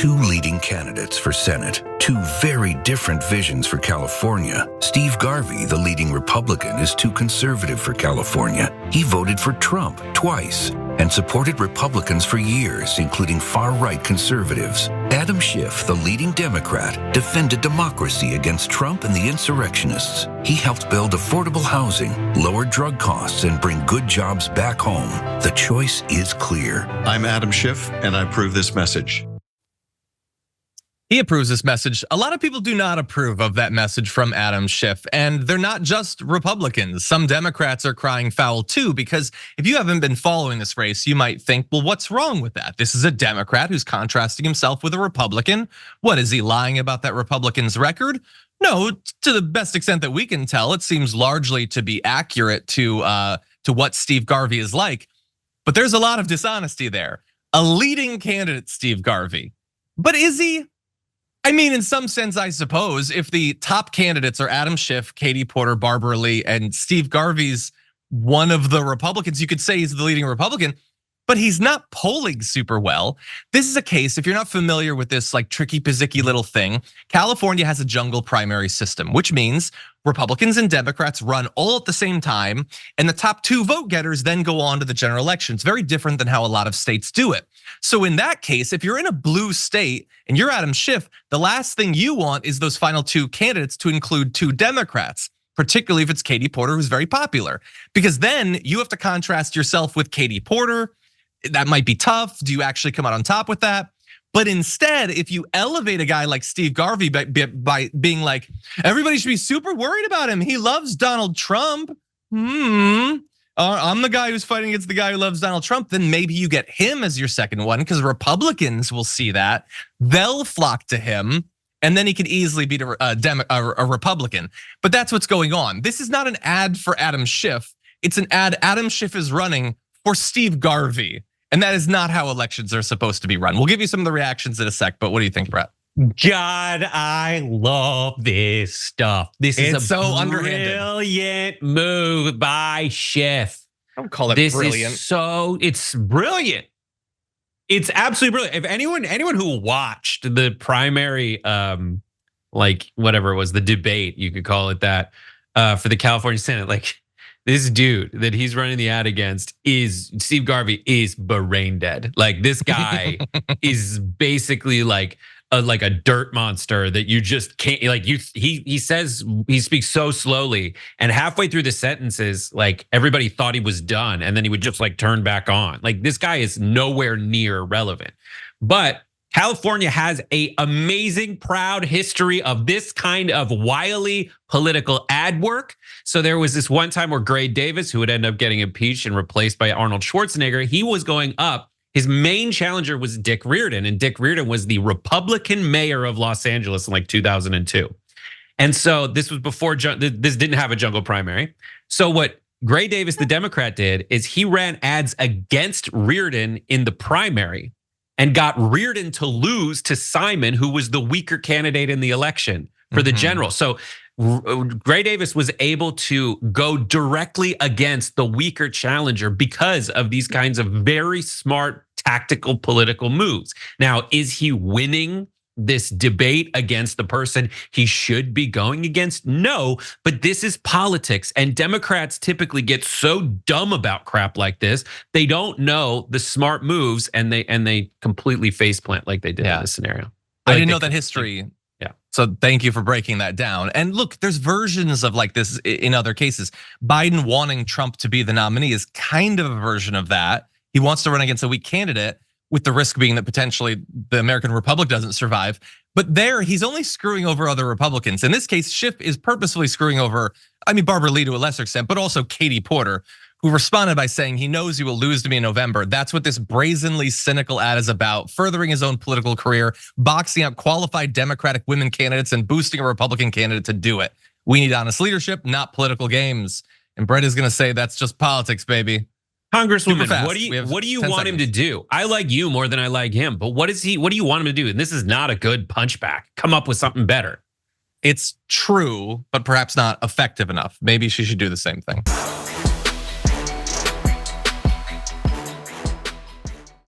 two leading candidates for Senate, two very different visions for California. Steve Garvey, the leading Republican, is too conservative for California. He voted for Trump twice and supported Republicans for years, including far-right conservatives. Adam Schiff, the leading Democrat, defended democracy against Trump and the insurrectionists. He helped build affordable housing, lower drug costs, and bring good jobs back home. The choice is clear. I'm Adam Schiff, and I approve this message. He approves this message. A lot of people do not approve of that message from Adam Schiff, and they're not just Republicans. Some Democrats are crying foul too, because if you haven't been following this race, you might think, well, what's wrong with that? This is a Democrat who's contrasting himself with a Republican. What, is he lying about that Republican's record? No, to the best extent that we can tell, it seems largely to be accurate to what Steve Garvey is like. But there's a lot of dishonesty there. A leading candidate, Steve Garvey. But is he? I mean, in some sense, I suppose, if the top candidates are Adam Schiff, Katie Porter, Barbara Lee, and Steve Garvey's one of the Republicans, you could say he's the leading Republican, but he's not polling super well. This is a case, if you're not familiar with this like tricky pizzicky little thing, California has a jungle primary system, which means Republicans and Democrats run all at the same time, and the top two vote getters then go on to the general election. It's very different than how a lot of states do it. So in that case, if you're in a blue state and you're Adam Schiff, the last thing you want is those final two candidates to include two Democrats, particularly if it's Katie Porter, who's very popular, because then you have to contrast yourself with Katie Porter. That might be tough. Do you actually come out on top with that? But instead, if you elevate a guy like Steve Garvey by being like, everybody should be super worried about him. He loves Donald Trump. I'm the guy who's fighting against the guy who loves Donald Trump. Then maybe you get him as your second one, because Republicans will see that. They'll flock to him, and then he can easily beat a Republican. But that's what's going on. This is not an ad for Adam Schiff. It's an ad Adam Schiff is running for Steve Garvey. And that is not how elections are supposed to be run. We'll give you some of the reactions in a sec, but what do you think, Brett? God, I love this stuff. This is so brilliant move by Schiff. I don't call it brilliant. It's brilliant. It's absolutely brilliant. If anyone who watched the primary, like whatever it was, the debate, you could call it that, for the California Senate, like, this dude that he's running the ad against is Steve Garvey is brain dead. Like, this guy is basically like a dirt monster that you just can't, like, he says, he speaks so slowly, and halfway through the sentences, like, everybody thought he was done, and then he would just like turn back on. Like, this guy is nowhere near relevant. But California has an amazing, proud history of this kind of wily political ad work. So there was this one time where Gray Davis, who would end up getting impeached and replaced by Arnold Schwarzenegger, he was going up. His main challenger was Dick Reardon, and Dick Reardon was the Republican mayor of Los Angeles in like 2002. And so this was before, this didn't have a jungle primary. So what Gray Davis, the Democrat, did is he ran ads against Reardon in the primary and got Reardon to lose to Simon, who was the weaker candidate in the election for the general. So Gray Davis was able to go directly against the weaker challenger because of these kinds of very smart tactical political moves. Now, is he winning this debate against the person he should be going against? No, but this is politics, and Democrats typically get so dumb about crap like this. They don't know the smart moves, and they completely faceplant like they did in this scenario. I didn't know that history. Yeah. So thank you for breaking that down. And look, there's versions of like this in other cases. Biden wanting Trump to be the nominee is kind of a version of that. He wants to run against a weak candidate, with the risk being that potentially the American Republic doesn't survive. But there, he's only screwing over other Republicans. In this case, Schiff is purposefully screwing over, Barbara Lee to a lesser extent, but also Katie Porter, who responded by saying he knows he will lose to me in November. That's what this brazenly cynical ad is about, furthering his own political career, boxing out qualified Democratic women candidates and boosting a Republican candidate to do it. We need honest leadership, not political games. And Brett is gonna say that's just politics, baby. Congresswoman, what do you want him to do? I like you more than I like him, but what do you want him to do? And this is not a good punchback. Come up with something better. It's true, but perhaps not effective enough. Maybe she should do the same thing.